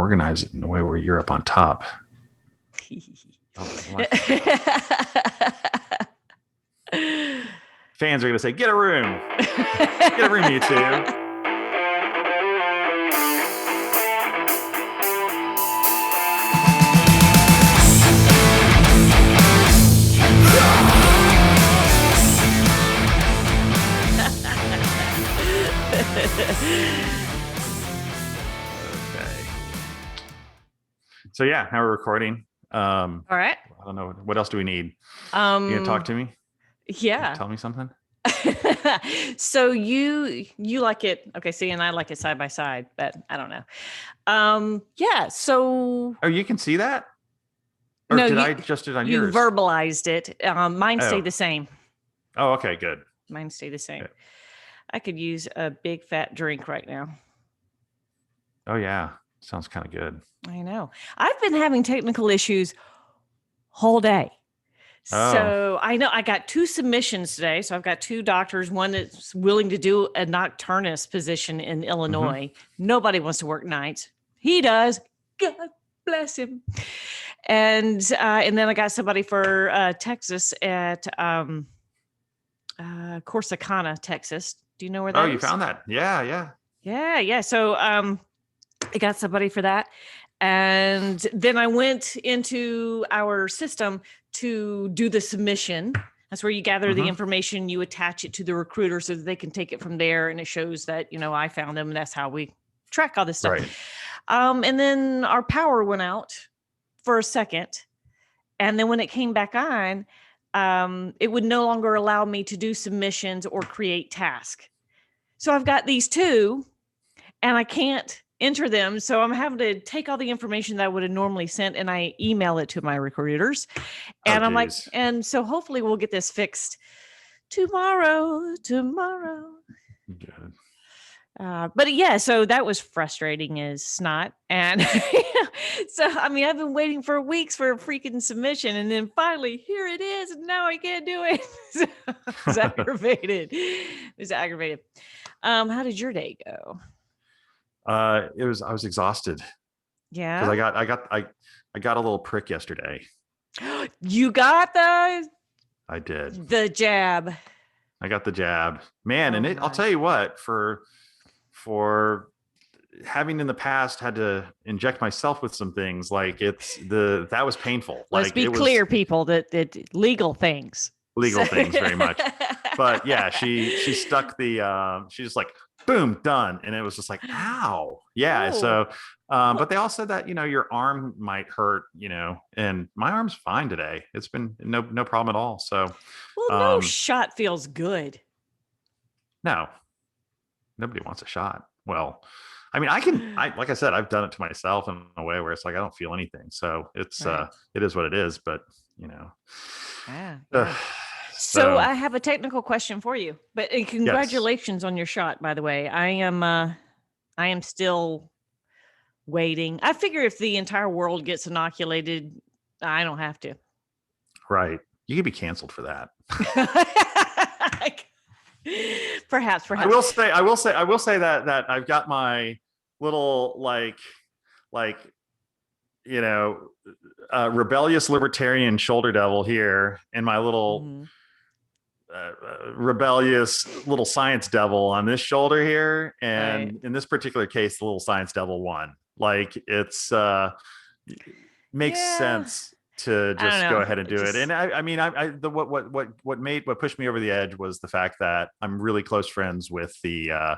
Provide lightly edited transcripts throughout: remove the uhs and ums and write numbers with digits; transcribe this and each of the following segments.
organize it in a way where you're up on top. Fans are going to say, get a room. Get a room, you two. Okay. So yeah, now we're recording. All right. I don't know. What else do we need? You gonna talk to me? Yeah. Tell me something. So you like it. Okay. See, and I like it side by side, but I don't know. Yeah. So. Oh, you can see that? Or no, did I just do it on you yours? verbalized it. Mine stay the same. Oh, okay, good. Mine stay the same. Good. I could use a big fat drink right now. Oh yeah. Sounds kind of good. I know. I've been having technical issues whole day. Oh. So I know I got 2 submissions today. So I've got 2 doctors, one that's willing to do a nocturnist position in Illinois. Mm-hmm. Nobody wants to work nights. He does. God bless him. And then I got somebody for Texas at Corsicana, Texas. Do you know where that is? Oh, you found that? Yeah. So I got somebody for that. And then I went into our system to do the submission. That's where you gather the information, you attach it to the recruiter so that they can take it from there. And it shows that, I found them. And that's how we track all this stuff. Right. And then our power went out for a second. And then when it came back on, it would no longer allow me to do submissions or create tasks. So I've got these 2 and I can't enter them. So I'm having to take all the information that I would have normally sent and I email it to my recruiters. And I'm like, and so hopefully we'll get this fixed tomorrow. Good. But yeah, so that was frustrating as snot. And so, I've been waiting for weeks for a freaking submission. And then finally, here it is. And now I can't do it. So it's aggravated. How did your day go? I was exhausted. Yeah. Because I got a little prick yesterday. You got the? I did. The jab. I got the jab. Man, and I'll tell you what, for having in the past had to inject myself with some things, like that was painful. Let's be clear, people, that legal things. Legal things very much. But yeah, she stuck she's just like, boom, done. And it was just like, ow. Yeah. Ooh. So, but they all said that, your arm might hurt, and my arm's fine today. It's been no problem at all. So, no shot feels good. No, nobody wants a shot. Well, like I said, I've done it to myself in a way where it's like, I don't feel anything. So it's, right. It is what it is, but Yeah. So I have a technical question for you, but congratulations on your shot, by the way. I am still waiting. I figure if the entire world gets inoculated, I don't have to. Right. You could be canceled for that. Perhaps. I will say that I've got my little rebellious libertarian shoulder devil here, and my little rebellious little science devil on this shoulder here. And right. In this particular case, the little science devil won. Like it's makes sense to just go ahead and do it. And what pushed me over the edge was the fact that I'm really close friends with a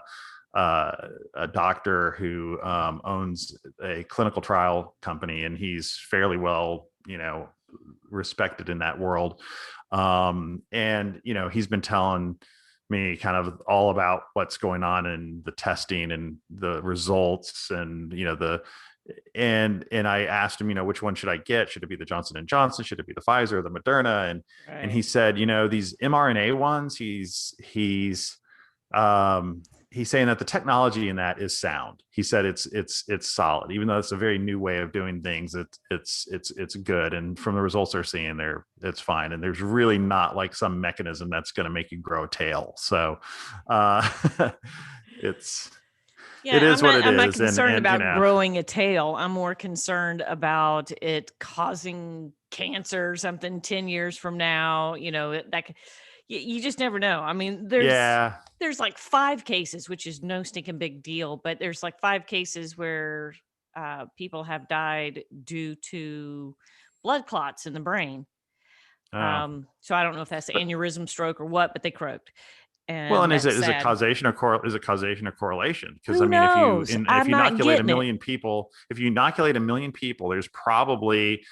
doctor who owns a clinical trial company, and he's fairly well, respected in that world. And he's been telling me kind of all about what's going on in the testing and the results, and and I asked him, which one should I get? Should it be the Johnson & Johnson? Should it be the Pfizer or the Moderna? And he said, these mRNA ones, he's saying that the technology in that is sound. He said it's solid, even though it's a very new way of doing things. It's good, and from the results they're seeing, it's fine. And there's really not like some mechanism that's going to make you grow a tail. So it's Yeah, it is what it I'm not is. concerned And about growing a tail. I'm more concerned about it causing cancer or something 10 years from now. You just never know. I mean, yeah. there's like 5 cases, which is no stinking big deal, but there's like 5 cases where people have died due to blood clots in the brain. So I don't know if that's But, aneurysm, stroke, or what, but they croaked. well, And and that's is it sad. causation or is it causation or correlation? Because I Who mean, knows? if I'm you not inoculate a getting it. million people, there's probably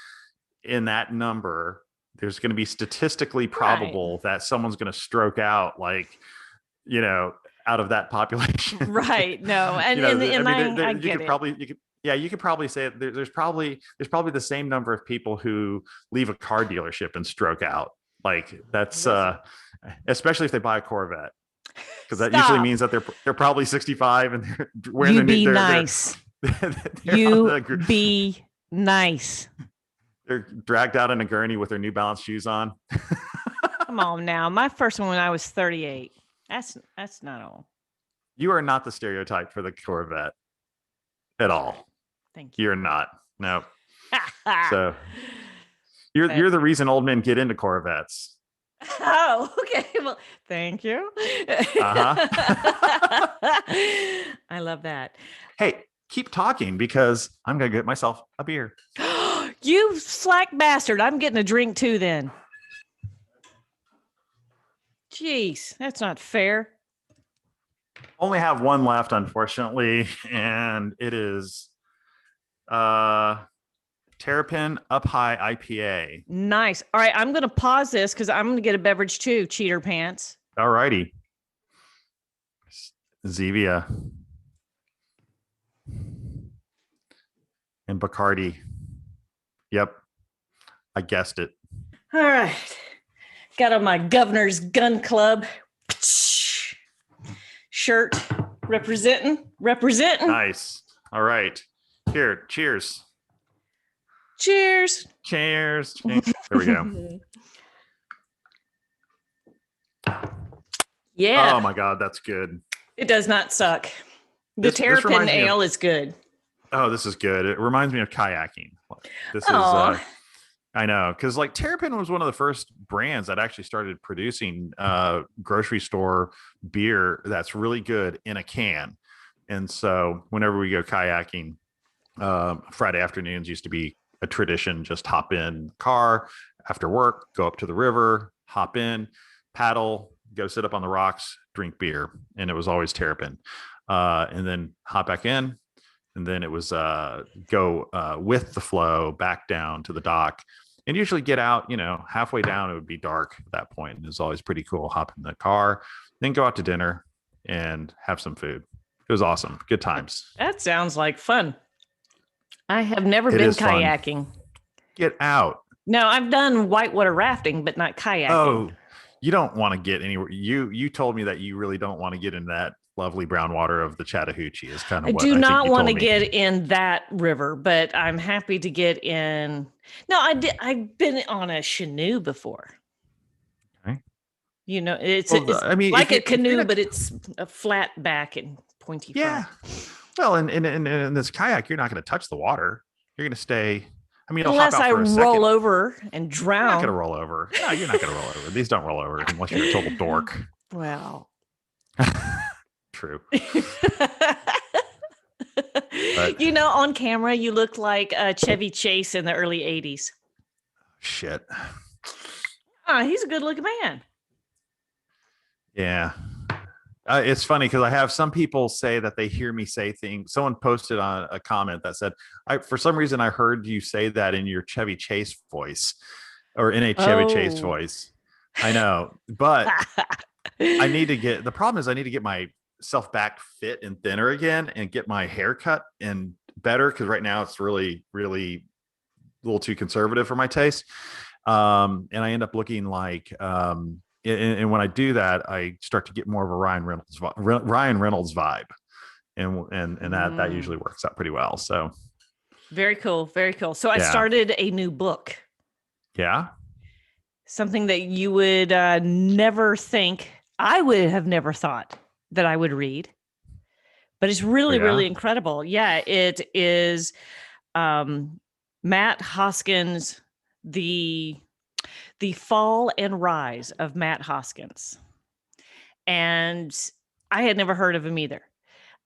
in that number, there's going to be statistically probable that someone's going to stroke out, like, out of that population. Right. No. And I you get could it. probably, you could probably say there's probably the same number of people who leave a car dealership and stroke out. Like that's, especially if they buy a Corvette, because that usually means that they're probably 65 and they're wearing their new, nice. You be nice. They're dragged out in a gurney with their New Balance shoes on. Come on now. My first one when I was 38. That's not all. You are not the stereotype for the Corvette at all. Thank you. You're not. No. So you're the reason old men get into Corvettes. Oh, okay. Well, thank you. I love that. Hey, keep talking because I'm going to get myself a beer. You slack bastard. I'm getting a drink too then. Jeez, that's not fair. Only have one left, unfortunately, and it is Terrapin Up High IPA. Nice. All right, I'm going to pause this because I'm going to get a beverage too, cheater pants. All righty. Zevia. And Bacardi. Yep. I guessed it. All right. Got on my Governor's Gun Club shirt. Representing. Nice. All right. Here. Cheers. Cheers. Cheers. There we go. Yeah. Oh my God, that's good. It does not suck. The Terrapin ale is good. Oh, this is good. It reminds me of kayaking. This is, I know, because like Terrapin was one of the first brands that actually started producing grocery store beer that's really good in a can. And so whenever we go kayaking, Friday afternoons used to be a tradition. Just hop in car after work, go up to the river, hop in, paddle, go sit up on the rocks, drink beer. And it was always Terrapin. And then hop back in. And then it was go with the flow back down to the dock and usually get out, halfway down, it would be dark at that point. And it was always pretty cool. Hop in the car, then go out to dinner and have some food. It was awesome. Good times. That sounds like fun. I have never been kayaking. Fun. Get out. No, I've done whitewater rafting, but not kayaking. Oh, you don't want to get anywhere. You told me that you really don't want to get in that lovely brown water of the Chattahoochee is kind of what I do not want to get in that river, but I'm happy to get in. No, I've been on a canoe before. Okay. It's like a canoe, but it's a flat back and pointy front. Well, in this kayak, you're not going to touch the water. You're going to stay. I mean, unless I roll over and drown. You're not going to roll over. No, you're not going to roll over. These don't roll over unless you're a total dork. Well. True. But, on camera, you look like Chevy Chase in the early 80s. Shit. He's a good looking man. Yeah. It's funny because I have some people say that they hear me say things. Someone posted on a comment that said, for some reason, I heard you say that in your Chevy Chase voice or in a Chevy Chase voice. I know, but the problem is I need to get myself back fit and thinner again and get my hair cut and better. Cause right now it's really, really a little too conservative for my taste. And I end up looking like, and when I do that, I start to get more of a Ryan Reynolds vibe, and that usually works out pretty well. So very cool, very cool. So I started a new book. Yeah, something that you would never think. I would have never thought that I would read, but it's really, Yeah. really incredible. Yeah, it is Matt Hoskins, the fall and rise of Matt Hoskins. And I had never heard of him either.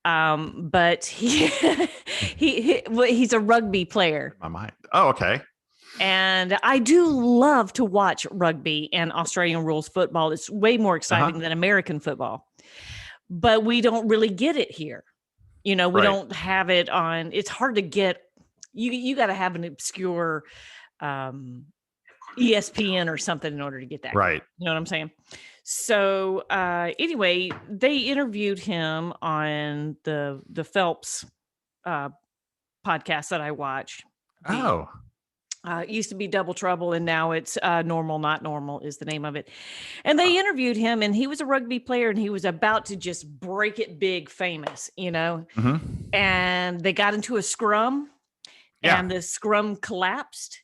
But he's a rugby player. My mind. Oh, okay. And I do love to watch rugby and Australian rules football. It's way more exciting than American football, but we don't really get it here. We don't have it on. It's hard to get. You got to have an obscure ESPN or something in order to get that. Right. You know what I'm saying? So anyway, they interviewed him on the Phelps podcast that I watch. It used to be Double Trouble, and now it's Normal Not Normal is the name of it. And they interviewed him, and he was a rugby player, and he was about to just break it big famous, and they got into a scrum, and the scrum collapsed,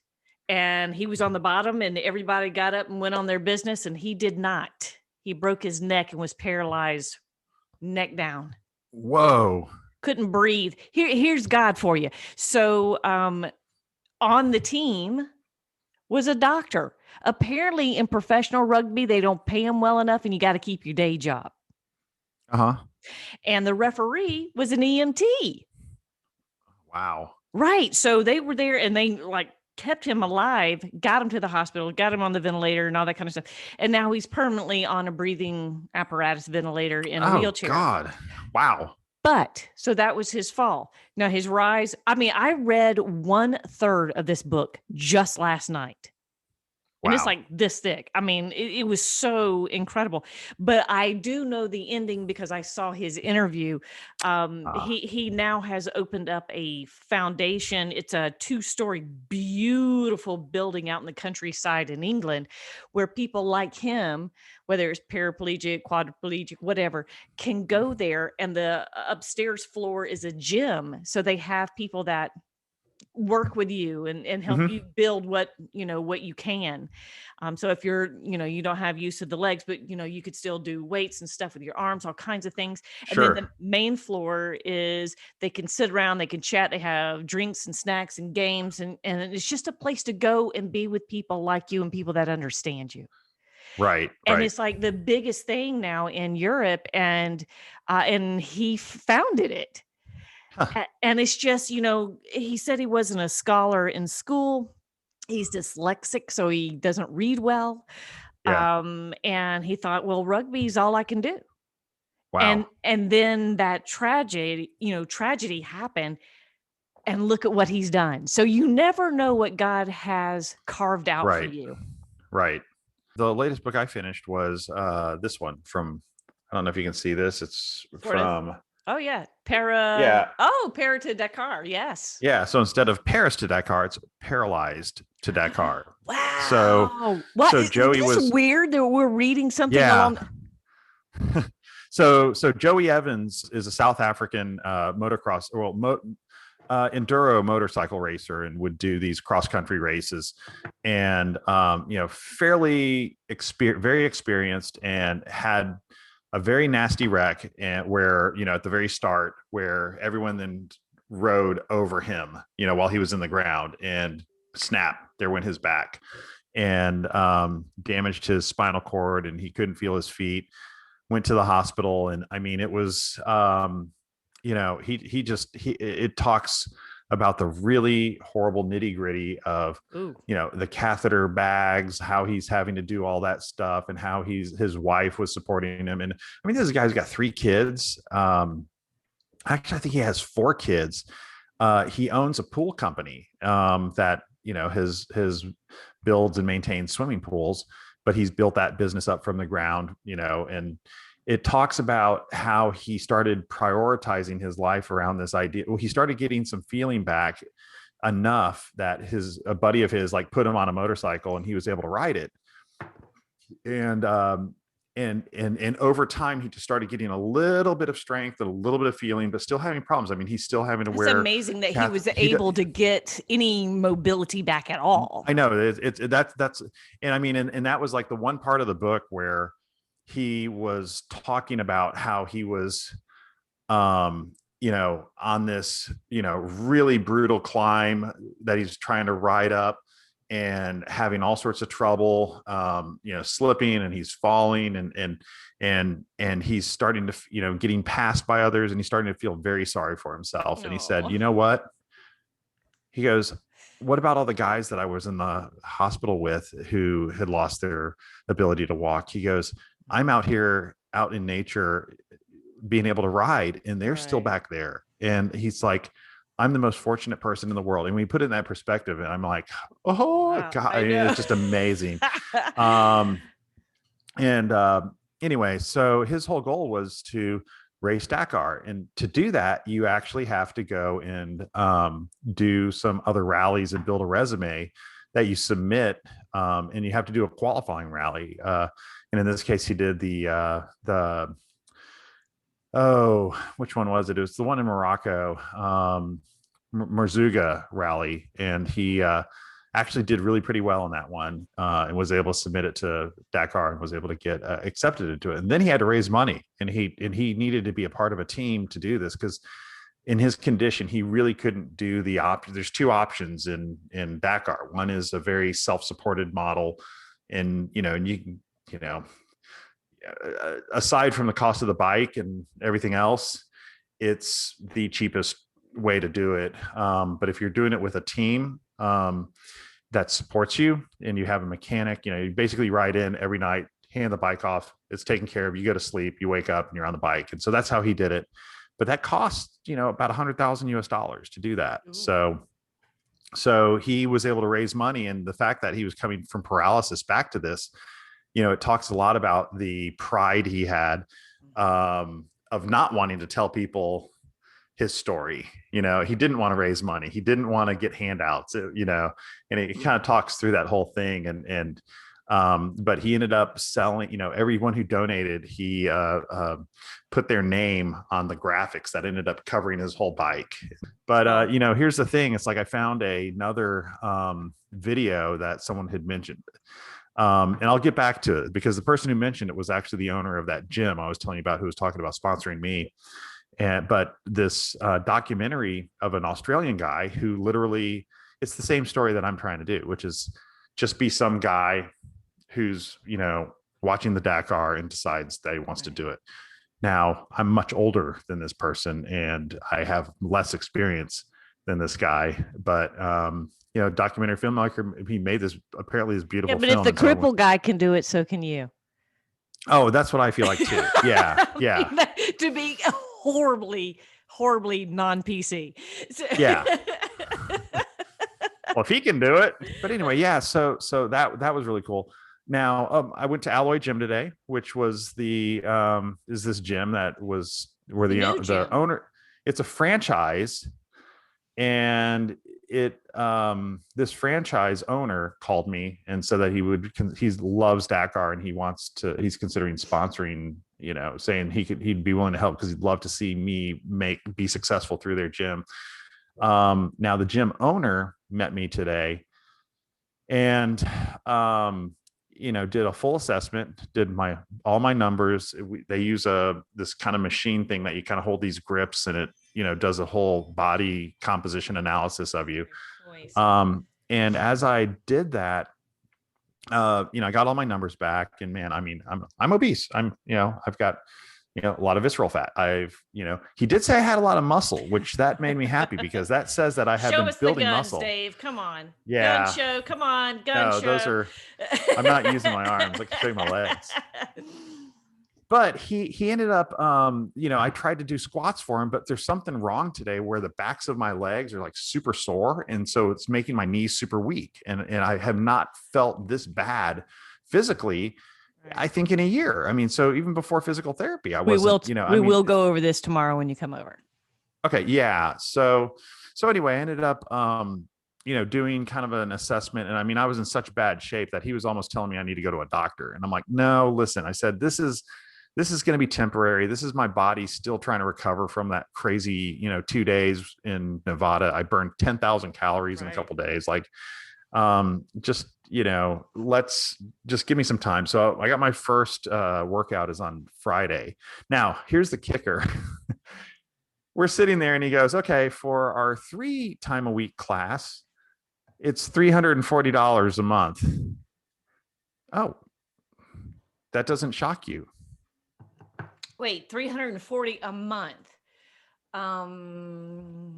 and he was on the bottom, and everybody got up and went on their business, and he did not. He broke his neck and was paralyzed, neck down. Whoa. Couldn't breathe. Here's God for you. So, on the team was a doctor. Apparently in professional rugby, they don't pay him well enough and you got to keep your day job. And the referee was an EMT. Wow. Right. So they were there and they kept him alive, got him to the hospital, got him on the ventilator and all that kind of stuff. And now he's permanently on a breathing apparatus ventilator in a wheelchair. Oh God. Wow. But so that was his fall. Now his rise. I mean, I read 1/3 of this book just last night. And it's like this thick. I mean, it was so incredible. But I do know the ending because I saw his interview. He now has opened up a foundation. It's a 2-story, beautiful building out in the countryside in England where people like him, whether it's paraplegic, quadriplegic, whatever, can go there. And the upstairs floor is a gym. So they have people that work with you and help you build what you can. So if you're, you don't have use of the legs, but you could still do weights and stuff with your arms, all kinds of things. Sure. And then the main floor is they can sit around, they can chat, they have drinks and snacks and games. And it's just a place to go and be with people like you and people that understand you. Right. And it's like the biggest thing now in Europe, and he founded it. And it's just, he said he wasn't a scholar in school. He's dyslexic, so he doesn't read well. Yeah. And he thought, well, rugby's all I can do. Wow. And then that tragedy happened, and look at what he's done. So you never know what God has carved out for you. Right. The latest book I finished was this one from, I don't know if you can see this. It's from... Oh yeah. Para to Dakar. Yes. Yeah. So instead of Paris to Dakar, it's paralyzed to Dakar. Wow. So Joey was weird that we're reading something along. So Joey Evans is a South African enduro motorcycle racer and would do these cross country races, and fairly very experienced, and had a very nasty wreck, and where, at the very start, where everyone then rode over him, while he was in the ground, and snap, there went his back, and damaged his spinal cord, and he couldn't feel his feet, went to the hospital. And I mean, it was, it talks about the really horrible nitty gritty of, the catheter bags, how he's having to do all that stuff, and how his wife was supporting him. And I mean, this guy's got 3 kids. Actually, I think he has 4 kids. He owns a pool company that, his builds and maintains swimming pools, but he's built that business up from the ground, and it talks about how he started prioritizing his life around this idea. Well, he started getting some feeling back enough that a buddy of his put him on a motorcycle, and he was able to ride it. And over time, he just started getting a little bit of strength and a little bit of feeling, but still having problems. I mean, he's still having to wear. It's amazing that he was able to get any mobility back at all. I know that's, and I mean, and that was the one part of the book where he was talking about how he was on this, really brutal climb that he's trying to ride up, and having all sorts of trouble, slipping, and he's falling, and he's starting to, getting passed by others, and he's starting to feel very sorry for himself. And he said, you know what? He goes, what about all the guys that I was in the hospital with who had lost their ability to walk? He goes, I'm out here out in nature being able to ride, and they're still back there. And he's like, I'm the most fortunate person in the world. And we put it in that perspective, and I'm like, oh, wow, God, I mean, it's just amazing. Anyway, so his whole goal was to race Dakar. And to do that, you actually have to go and do some other rallies and build a resume that you submit. And you have to do a qualifying rally. And in this case, he did which one was it? It was the one in Morocco, Merzouga rally. And he actually did really pretty well in that one, and was able to submit it to Dakar and was able to get accepted into it. And then he had to raise money, and he needed to be a part of a team to do this, because in his condition, he really couldn't do the option. There's two options in Dakar. One is a very self-supported model, and aside from the cost of the bike and everything else, it's the cheapest way to do it. But if you're doing it with a team that supports you, and you have a mechanic, you basically ride in every night, hand the bike off, it's taken care of, you go to sleep, you wake up, and you're on the bike. And so that's how he did it. But that cost, about $100,000 to do that. Ooh. So he was able to raise money, and the fact that he was coming from paralysis back to this, it talks a lot about the pride he had, of not wanting to tell people his story. He didn't want to raise money. He didn't want to get handouts, and it kind of talks through that whole thing. But he ended up selling, everyone who donated, he put their name on the graphics that ended up covering his whole bike. But, here's the thing. It's like, I found another video that someone had mentioned. And I'll get back to it, because the person who mentioned it was actually the owner of that gym I was telling you about, who was talking about sponsoring me. But this documentary of an Australian guy who literally, it's the same story that I'm trying to do, which is just be some guy who's, watching the Dakar and decides that he wants to do it. Now, I'm much older than this person, and I have less experience than this guy, but, documentary filmmaker, he made this, apparently, this beautiful film. But if the crippled guy can do it, so can you. Oh, that's what I feel like too. Yeah. Yeah. To be horribly non-PC. Yeah. Well, if he can do it. But anyway, yeah. So that was really cool. Now, I went to Alloy Gym today, which was is this gym that was where the owner, it's a franchise, and this franchise owner called me and said that he loves Dakar, and he's considering sponsoring, saying he'd be willing to help, because he'd love to see me be successful through their gym. Now the gym owner met me today, and did a full assessment, did all my numbers. They use this kind of machine thing that you kind of hold these grips, and it does a whole body composition analysis of you. And as I did that, I got all my numbers back, and man, I mean, I'm obese. I've got, a lot of visceral fat. He did say I had a lot of muscle, which that made me happy, because that says that I have been building muscle. Dave, come on. Yeah. Gun show. Come on. Gun show. I'm not using my arms. I can show you my legs. But he ended up, I tried to do squats for him, but there's something wrong today where the backs of my legs are like super sore. And so it's making my knees super weak. And I have not felt this bad physically, I think, in a year. I mean, so even before physical therapy, we will go over this tomorrow when you come over. Okay. Yeah. So anyway, I ended up, doing kind of an assessment. And I mean, I was in such bad shape that he was almost telling me I need to go to a doctor. And I'm like, no, listen, I said, this is going to be temporary. This is my body still trying to recover from that crazy, 2 days in Nevada. I burned 10,000 calories in a couple of days. Like, let's just give me some time. So I got my first workout is on Friday. Now, here's the kicker. we're sitting there and he goes, okay, for our 3-time-a-week class, it's $340 a month. Oh, that doesn't shock you. Wait, 340 a month. Well,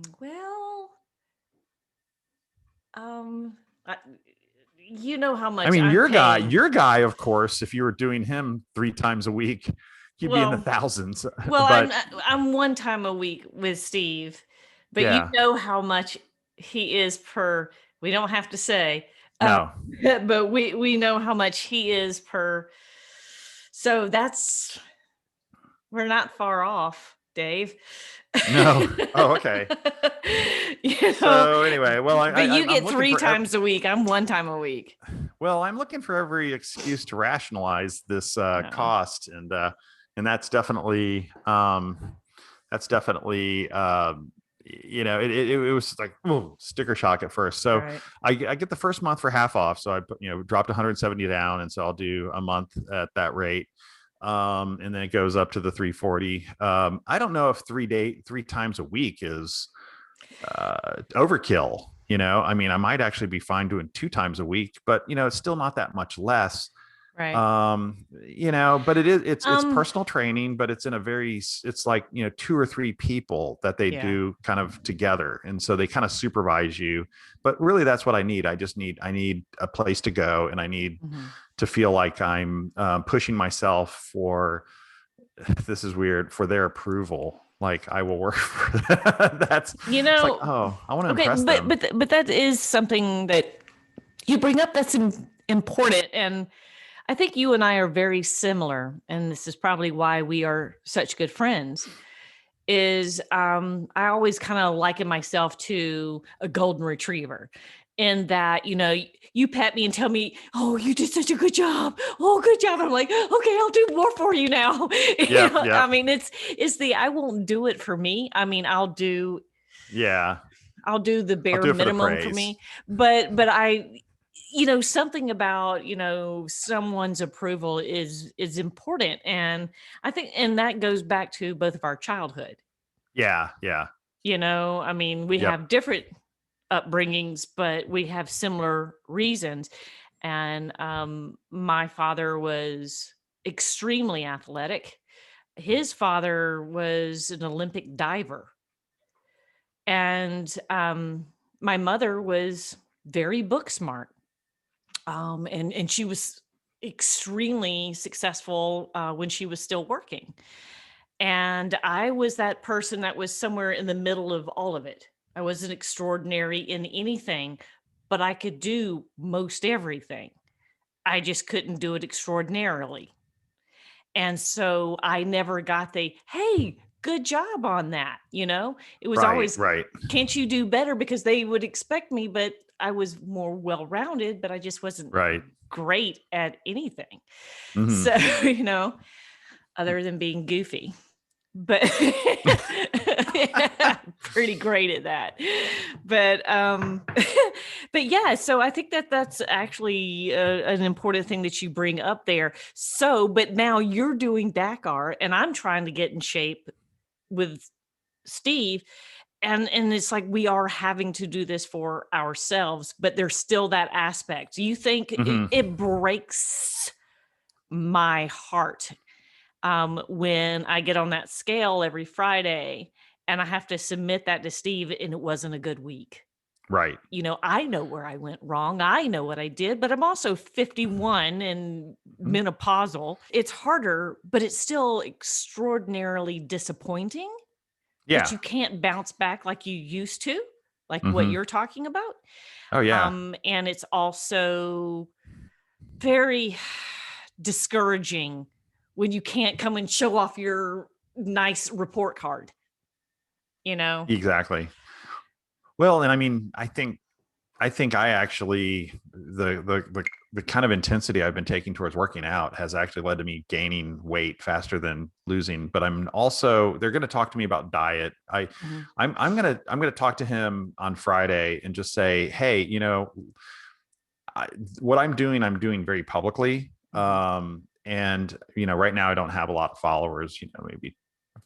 you know how much I mean, I'm your paying. guy, of course, if you were doing him 3 times a week, you'd be in the thousands. Well, But I'm 1 time a week with Steve, but you yeah, know how much he is per. We don't have to say, no, but we know how much he is per. So we're not far off, Dave. no. Oh, okay. You know, So anyway, well, but you I'm get looking 3 for times a week. I'm 1 time a week. well, I'm looking for every excuse to rationalize this No. cost, and that's definitely it was like, ooh, sticker shock at first. So Right. I get the first month for half off, so I dropped 170 down, and so I'll do a month at that rate. And then it goes up to the 340. I don't know if 3 times a week is overkill. I mean, I might actually be fine doing 2 times a week, but it's still not that much less. Right. But it's Um, personal training, but it's it's like 2 or 3 people that they Yeah. do kind of together, and so they kind of supervise you. But really, that's what I need. I need a place to go, and I need to feel like I'm pushing myself for, this is weird, for their approval. Like, I will work for that's it's like, oh, I want to okay, impress them. but that is something that you bring up that's important, and I think you and I are very similar, and this is probably why we are such good friends. Is I always kind of liken myself to a golden retriever, in that you pet me and tell me, "Oh, you did such a good job. Oh, good job." I'm like, "Okay, I'll do more for you now." Yeah, yeah, I mean, it's the I won't do it for me. I mean, yeah. I'll do the I'll bare do it for the minimum for praise. me, but I something about someone's approval is important, and I think, and that goes back to both of our childhood. Yeah, yeah. I mean, we Yep. have different upbringings, but we have similar reasons. And my father was extremely athletic. His father was an Olympic diver, and my mother was very book smart. And she was extremely successful when she was still working. And I was that person that was somewhere in the middle of all of it. I wasn't extraordinary in anything, but I could do most everything. I just couldn't do it extraordinarily. And so I never got the, hey, good job on that. It was Right, always, right, can't you do better? Because they would expect me, but I was more well rounded, but I just wasn't right. great at anything. Hmm. So, other than being goofy, but pretty great at that. But but yeah, so I think that's actually an important thing that you bring up there. So, but now you're doing Dakar, and I'm trying to get in shape with Steve. And it's like we are having to do this for ourselves, but there's still that aspect. Do you think Hmm. it breaks my heart when I get on that scale every Friday and I have to submit that to Steve and it wasn't a good week? Right. I know where I went wrong. I know what I did, but I'm also 51 and Mhm. menopausal. It's harder, but it's still extraordinarily disappointing that Yeah. you can't bounce back like you used to, like what Hmm. you're talking about. Oh, yeah. And it's also very discouraging when you can't come and show off your nice report card, you know? Exactly. Well, and I mean, I think I actually the kind of intensity I've been taking towards working out has actually led to me gaining weight faster than losing. But I'm also, they're going to talk to me about diet. Mhm. I'm gonna talk to him on Friday and just say, hey, what I'm doing very publicly. Mhm. And right now I don't have a lot of followers. Maybe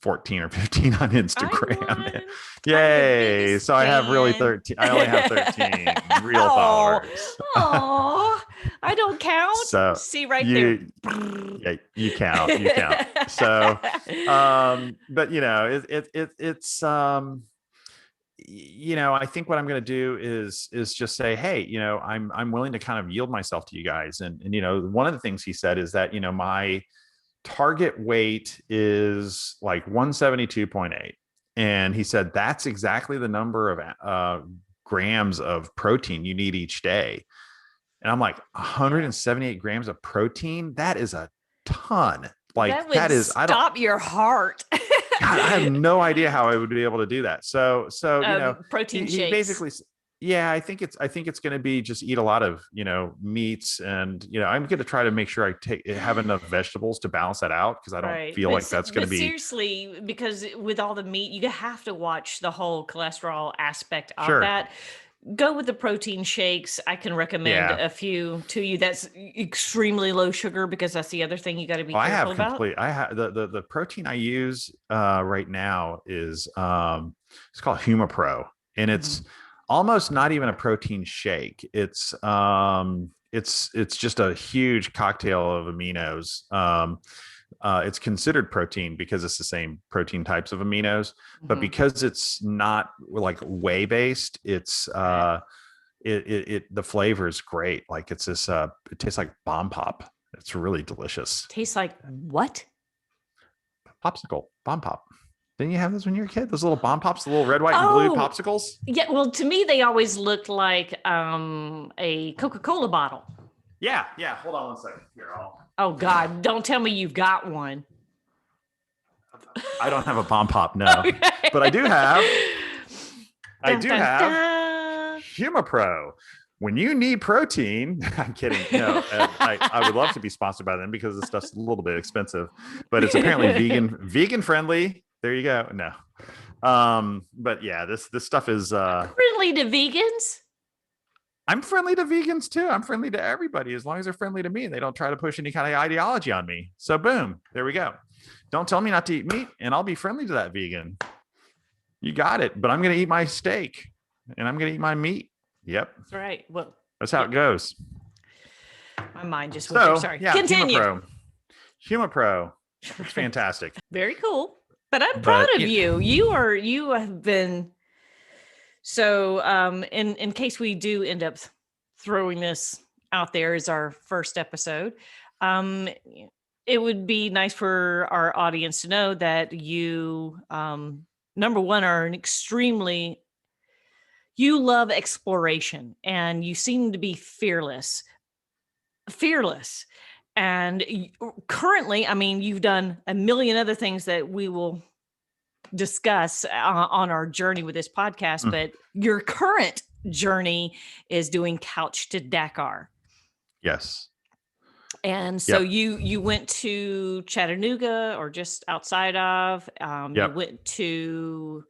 14 or 15 on Instagram. I'm Yay. So I have really fan. 13. I only have 13 real Oh, followers. oh, I don't count. So See right you, there. yeah, you count. So, but it's I think what I'm going to do is just say, hey, I'm willing to kind of yield myself to you guys. And one of the things he said is that, my target weight is like 172.8. And he said, that's exactly the number of grams of protein you need each day. And I'm like, 178 grams of protein? That is a ton. Like that is, stop your heart. God, I have no idea how I would be able to do that. So protein he shakes. basically, I think it's going to be just eat a lot of, meats, and, I'm going to try to make sure I have enough vegetables to balance that out, because I don't feel like that's going to be seriously, because with all the meat, you have to watch the whole cholesterol aspect of that. Go with the protein shakes. I can recommend a few to you. That's extremely low sugar, because that's the other thing you got to be careful about. I have the protein I use right now is it's called HumaPro, and it's almost not even a protein shake. It's just a huge cocktail of aminos. It's considered protein because it's the same protein types of aminos, but because it's not like whey based, it's the flavor is great. Like it's this it tastes like Bomb Pop. It's really delicious. Tastes like what? Popsicle. Bomb Pop. Didn't you have those when you were a kid? Those little Bomb Pops, the little red, white, and blue popsicles? Yeah, well, to me they always looked like a Coca-Cola bottle. Yeah. Hold on one second. Here, oh God, don't tell me you've got one. I don't have a Bomb Pop, no. Okay. But I do have HumaPro. When you need protein, I'm kidding. No, I would love to be sponsored by them, because this stuff's a little bit expensive, but it's apparently vegan friendly. There you go. No. But yeah, this stuff is friendly to vegans. I'm friendly to vegans too. I'm friendly to everybody, as long as they're friendly to me and they don't try to push any kind of ideology on me. So boom, there we go. Don't tell me not to eat meat, and I'll be friendly to that vegan. You got it. But I'm going to eat my steak, and I'm going to eat my meat. Yep. That's right. Well, that's how it goes. My mind just went there. Sorry. Yeah, continue. HumaPro. It's fantastic. Very cool. But I'm proud of you. You have been. So in case we do end up throwing this out there as our first episode, it would be nice for our audience to know that you, number one, are you love exploration, and you seem to be fearless. And currently, I mean, you've done a million other things that we will discuss on our journey with this podcast, but your current journey is doing Couch to Dakar. Yes. And so you went to Chattanooga, or just outside of, you went to,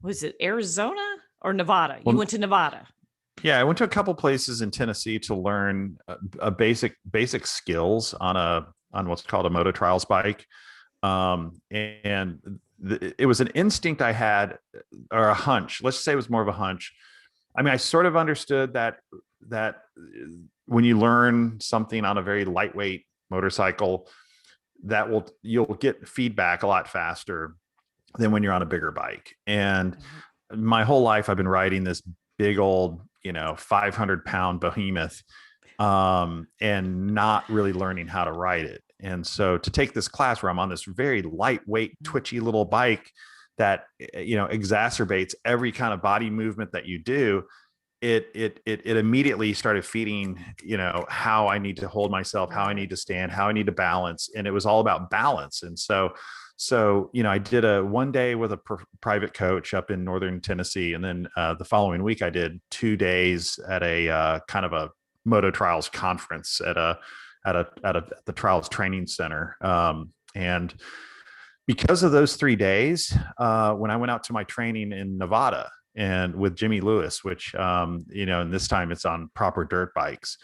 was it Arizona or Nevada? You went to Nevada. Yeah, I went to a couple places in Tennessee to learn a basic skills on what's called a moto trials bike. It was an instinct I had, or a hunch. Let's say it was more of a hunch. I mean, I sort of understood that when you learn something on a very lightweight motorcycle, you'll get feedback a lot faster than when you're on a bigger bike. And my whole life I've been riding this big old, 500-pound behemoth, and not really learning how to ride it. And so to take this class where I'm on this very lightweight, twitchy little bike that, exacerbates every kind of body movement that you do, it immediately started feeding, how I need to hold myself, how I need to stand, how I need to balance. And it was all about balance. And so, I did a one day with a private coach up in Northern Tennessee. And then the following week I did 2 days at a kind of a moto trials conference at the trials training center. And because of those 3 days, when I went out to my training in Nevada, and with Jimmy Lewis, which, and this time it's on proper dirt bikes,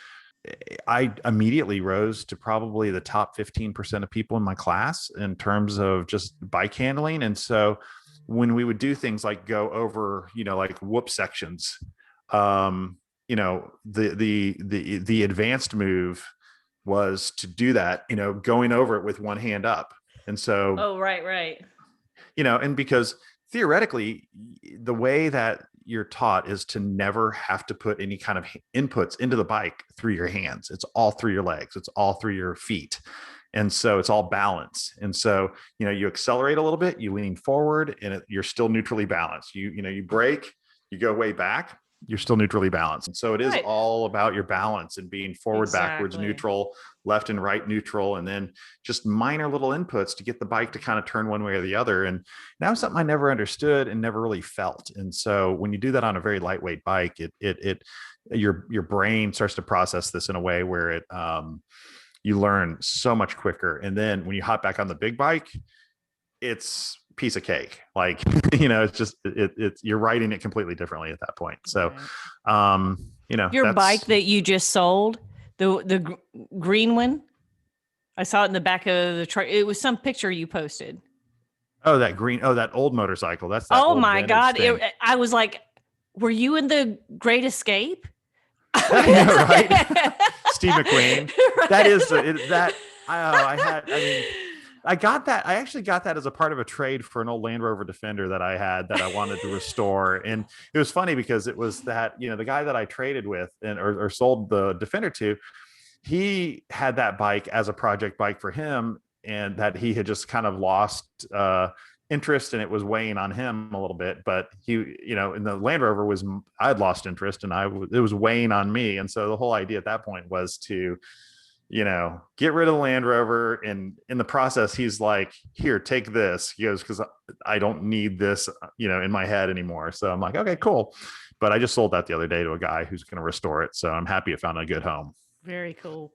I immediately rose to probably the top 15% of people in my class in terms of just bike handling. And so when we would do things like go over, like whoop sections, the advanced move was to do that, going over it with one hand up. And so, Oh, right. and because theoretically, the way that you're taught is to never have to put any kind of inputs into the bike through your hands. It's all through your legs. It's all through your feet. And so it's all balance. And so, you accelerate a little bit, you lean forward, and you're still neutrally balanced. You brake, you go way back, you're still neutrally balanced. And so it is all about your balance and being forward, backwards, neutral, left and right, neutral, and then just minor little inputs to get the bike to kind of turn one way or the other. And that was something I never understood and never really felt. And so when you do that on a very lightweight bike, your brain starts to process this in a way where you learn so much quicker. And then when you hop back on the big bike, it's piece of cake. Like, it's just, you're riding it completely differently at that point. So, your bike that you just sold, the green one, I saw it in the back of the truck. It was some picture you posted. Oh, that old motorcycle. That's that oh old my God. I was like, were you in the Great Escape? Right. Steve McQueen. Right. That is I got that. I actually got that as a part of a trade for an old Land Rover Defender that I had that I wanted to restore. And it was funny because it was that, the guy that I traded with or sold the Defender to, he had that bike as a project bike for him, and that he had just kind of lost interest, and it was weighing on him a little bit. But he, in the Land Rover I'd lost interest, and it was weighing on me. And so the whole idea at that point was to, get rid of the Land Rover. And in the process, he's like, here, take this. He goes, because I don't need this, in my head anymore. So I'm like, okay, cool. But I just sold that the other day to a guy who's going to restore it. So I'm happy it found a good home. Very cool.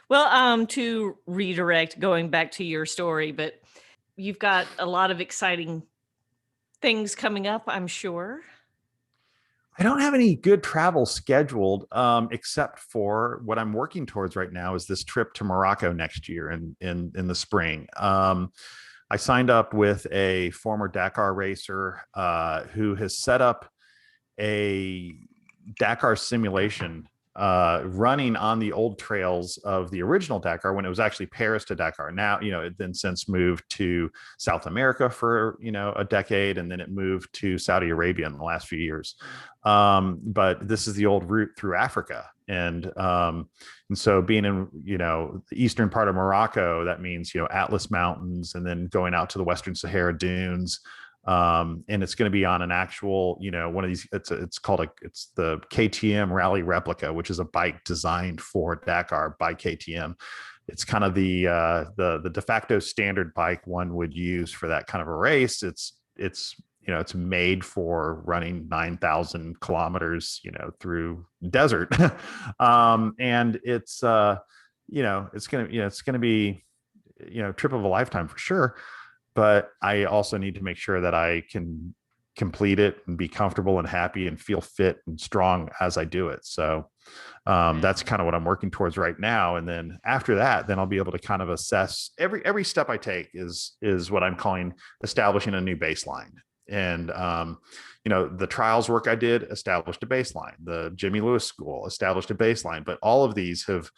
Well, to redirect, going back to your story, but you've got a lot of exciting things coming up, I'm sure. I don't have any good travel scheduled, except for what I'm working towards right now is this trip to Morocco next year in the spring. I signed up with a former Dakar racer who has set up a Dakar simulation running on the old trails of the original Dakar when it was actually Paris to Dakar. Now, it then since moved to South America for, a decade, and then it moved to Saudi Arabia in the last few years. But this is the old route through Africa. And so being in, the eastern part of Morocco, that means, Atlas Mountains, and then going out to the Western Sahara dunes. And it's going to be on an actual, one of these, it's the KTM Rally Replica, which is a bike designed for Dakar by KTM. It's kind of the de facto standard bike one would use for that kind of a race. It's made for running 9,000 kilometers, through desert. And it's going to be, trip of a lifetime for sure. But I also need to make sure that I can complete it and be comfortable and happy and feel fit and strong as I do it. So that's kind of what I'm working towards right now. And then after that, then I'll be able to kind of assess every step I take is what I'm calling establishing a new baseline. And, the trials work I did established a baseline. The Jimmy Lewis School established a baseline, but all of these have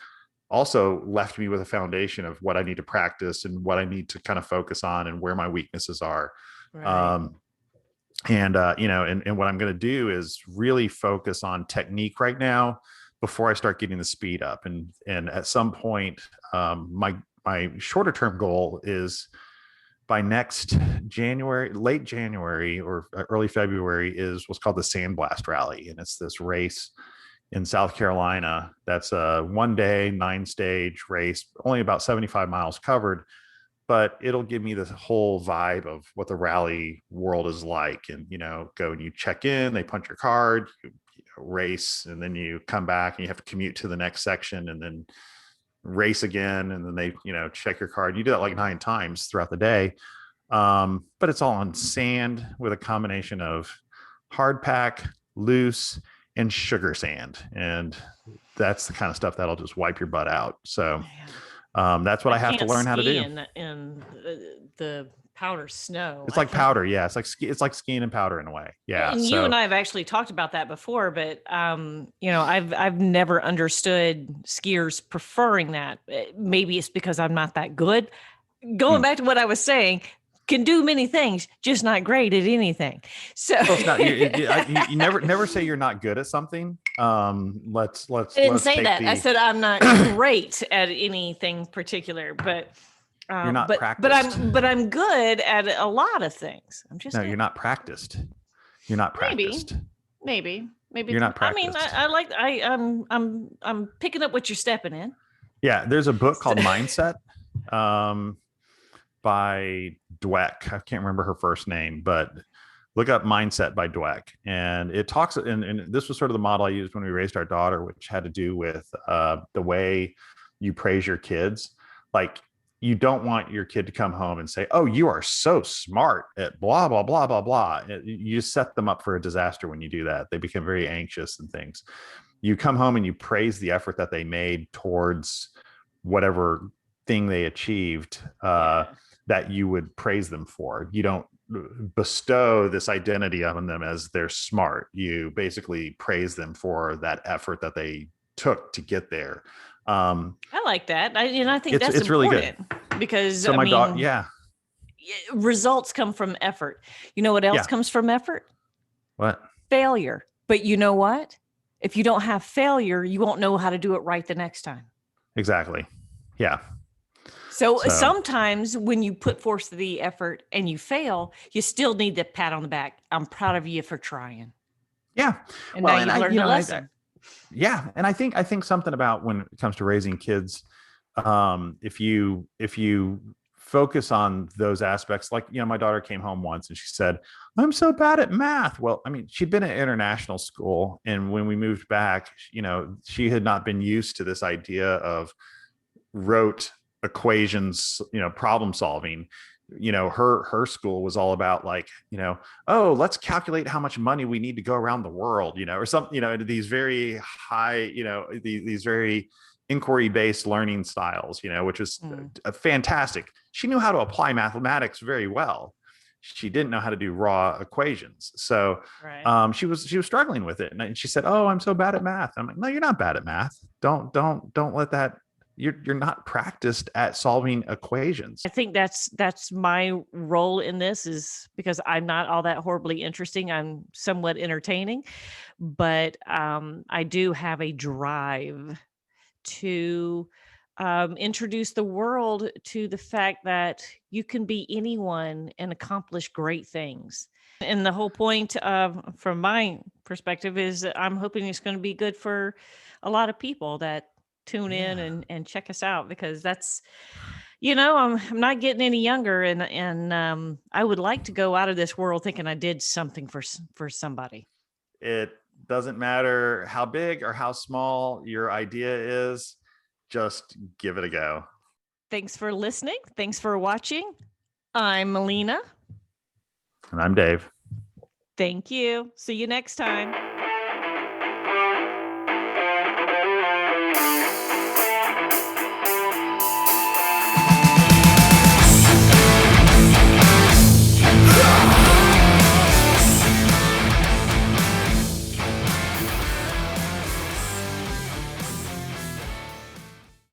also left me with a foundation of what I need to practice and what I need to kind of focus on and where my weaknesses are. Right. And what I'm going to do is really focus on technique right now before I start getting the speed up. And at some point, my shorter term goal is by next January, late January or early February, is what's called the Sandblast Rally. And it's this race in South Carolina. That's a 1 day, 9-stage race, only about 75 miles covered, but it'll give me the whole vibe of what the rally world is like. And, go and you check in, they punch your card, you race, and then you come back and you have to commute to the next section and then race again. And then they, check your card. You do that like 9 times throughout the day. But it's all on sand with a combination of hard pack, loose, and sugar sand. And that's the kind of stuff that'll just wipe your butt out. So that's what I have to learn how to do. In the powder snow. It's like powder. Yeah. It's like skiing and powder in a way. Yeah. And you and I have actually talked about that before, but I've never understood skiers preferring that. Maybe it's because I'm not that good. Going back to what I was saying, can do many things, just not great at anything. So it's not, you never say you're not good at something. Let's I didn't say that. I said I'm not great at anything particular, but you're not practiced. But I'm good at a lot of things. I'm just you're not practiced. You're not practiced. Maybe you're not practiced. I'm picking up what you're stepping in. Yeah, there's a book called Mindset by Dweck. I can't remember her first name, but look up Mindset by Dweck. And it talks, and this was sort of the model I used when we raised our daughter, which had to do with the way you praise your kids. Like, you don't want your kid to come home and say, "Oh, you are so smart at blah, blah, blah, blah, blah." You set them up for a disaster when you do that. They become very anxious and things. You come home and you praise the effort that they made towards whatever thing they achieved, that you would praise them for. You don't bestow this identity on them as they're smart. You basically praise them for that effort that they took to get there. I like that. I think it's really good, because so results come from effort. You know what else comes from effort? What? Failure. But you know what? If you don't have failure, you won't know how to do it right the next time. Exactly. Yeah. So sometimes when you put forth the effort and you fail, you still need the pat on the back. I'm proud of you for trying. Yeah. And now you've learned a lesson. Yeah. And I think something about when it comes to raising kids, if you focus on those aspects, like, my daughter came home once and she said, "I'm so bad at math." Well, I mean, she'd been at international school. And when we moved back, she had not been used to this idea of rote equations, problem solving. Her school was all about like, "Oh, let's calculate how much money we need to go around the world," or something, these very high, these very inquiry-based learning styles, which is fantastic. She knew how to apply mathematics very well. She didn't know how to do raw equations. So she was struggling with it. And she said, "Oh, I'm so bad at math." I'm like, "No, you're not bad at math. Don't let that, you're not practiced at solving equations." I think that's my role in this, is because I'm not all that horribly interesting. I'm somewhat entertaining, but I do have a drive to introduce the world to the fact that you can be anyone and accomplish great things. And the whole point from my perspective is that I'm hoping it's going to be good for a lot of people that tune in and check us out, because that's, I'm not getting any younger, and I would like to go out of this world thinking I did something for somebody. It doesn't matter how big or how small your idea is, just give it a go. Thanks for listening. Thanks for watching. I'm Melina. And I'm Dave. Thank you. See you next time.